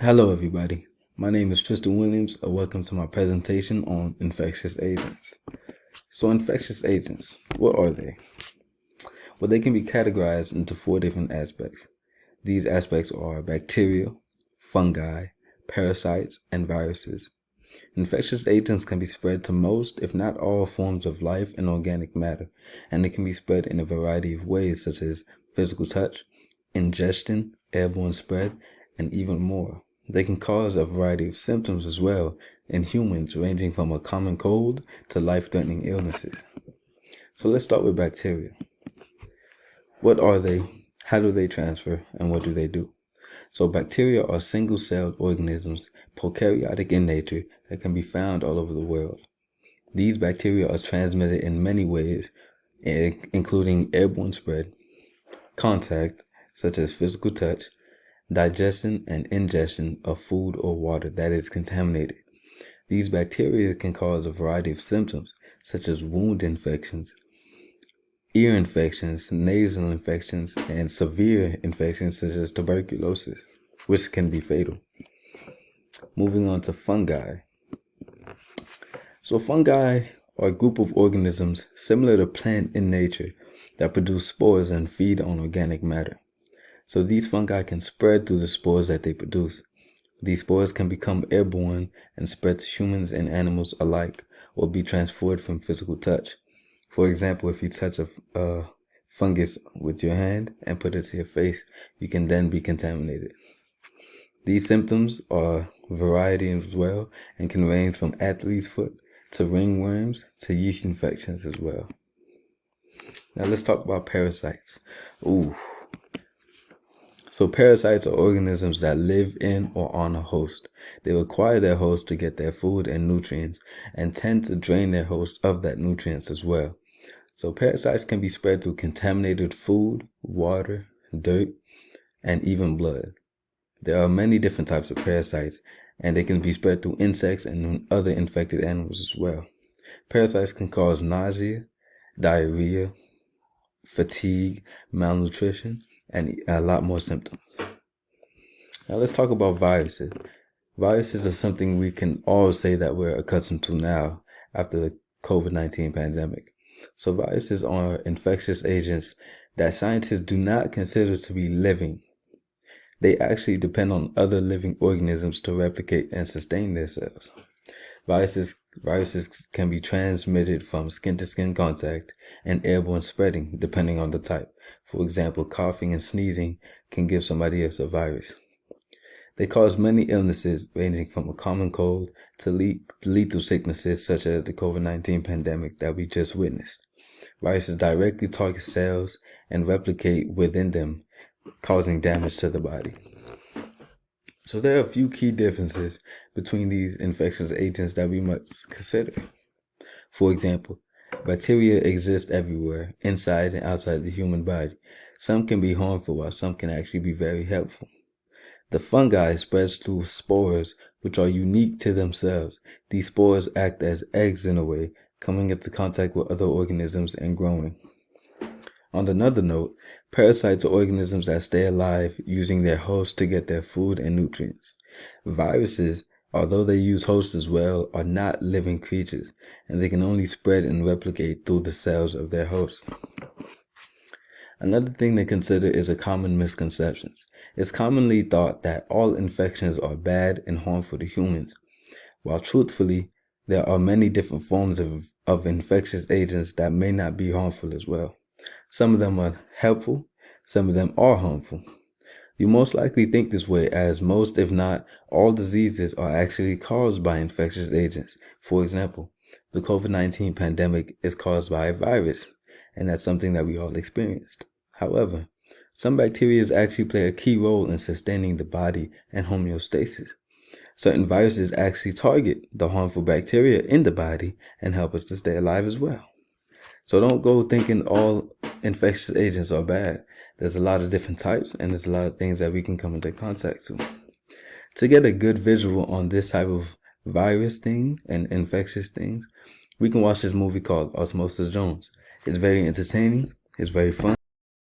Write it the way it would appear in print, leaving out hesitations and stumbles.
Hello, everybody. My name is Tristan Williams. Welcome to my presentation on infectious agents. So, infectious agents, what are they? Well, they can be categorized into four different aspects. These aspects are bacteria, fungi, parasites, and viruses. Infectious agents can be spread to most, if not all, forms of life and organic matter, and they can be spread in a variety of ways, such as physical touch, ingestion, airborne spread, and even more. They can cause a variety of symptoms as well in humans, ranging from a common cold to life-threatening illnesses. So let's start with bacteria. What are they? How do they transfer? And what do they do? So bacteria are single-celled organisms, prokaryotic in nature, that can be found all over the world. These bacteria are transmitted in many ways, including airborne spread, contact, such as physical touch, digestion and ingestion of food or water that is contaminated. These bacteria can cause a variety of symptoms, such as wound infections, ear infections, nasal infections, and severe infections such as tuberculosis, which can be fatal. Moving on to fungi. So fungi are a group of organisms similar to plant in nature that produce spores and feed on organic matter. So these fungi can spread through the spores that they produce. These spores can become airborne and spread to humans and animals alike, or be transferred from physical touch. For example, if you touch a fungus with your hand and put it to your face, you can then be contaminated. These symptoms are variety as well and can range from athlete's foot to ringworms to yeast infections as well. Now let's talk about parasites. So parasites are organisms that live in or on a host. They require their host to get their food and nutrients and tend to drain their host of that nutrients as well. So parasites can be spread through contaminated food, water, dirt, and even blood. There are many different types of parasites, and they can be spread through insects and other infected animals as well. Parasites can cause nausea, diarrhea, fatigue, malnutrition, and a lot more symptoms. Now let's talk about viruses. Viruses are something we can all say that we're accustomed to now after the COVID-19 pandemic. So viruses are infectious agents that scientists do not consider to be living. They actually depend on other living organisms to replicate and sustain themselves. Viruses can be transmitted from skin-to-skin contact and airborne spreading, depending on the type. For example, coughing and sneezing can give somebody else a virus. They cause many illnesses, ranging from a common cold to lethal sicknesses such as the COVID-19 pandemic that we just witnessed. Viruses directly target cells and replicate within them, causing damage to the body. So there are a few key differences between these infectious agents that we must consider. For example, bacteria exist everywhere, inside and outside the human body. Some can be harmful while some can actually be very helpful. The fungi spreads through spores, which are unique to themselves. These spores act as eggs in a way, coming into contact with other organisms and growing. On another note, parasites are organisms that stay alive using their host to get their food and nutrients. Viruses, although they use hosts as well, are not living creatures, and they can only spread and replicate through the cells of their host. Another thing to consider is a common misconceptions. It's commonly thought that all infections are bad and harmful to humans, while truthfully, there are many different forms of infectious agents that may not be harmful as well. Some of them are helpful, some of them are harmful. You most likely think this way, as most, if not all, diseases are actually caused by infectious agents. For example, the COVID-19 pandemic is caused by a virus, and that's something that we all experienced. However, some bacteria actually play a key role in sustaining the body and homeostasis. Certain viruses actually target the harmful bacteria in the body and help us to stay alive as well. So don't go thinking all infectious agents are bad. There's a lot of different types, and there's a lot of things that we can come into contact to. To get a good visual on this type of virus thing and infectious things, we can watch this movie called Osmosis Jones. It's very entertaining. It's very fun.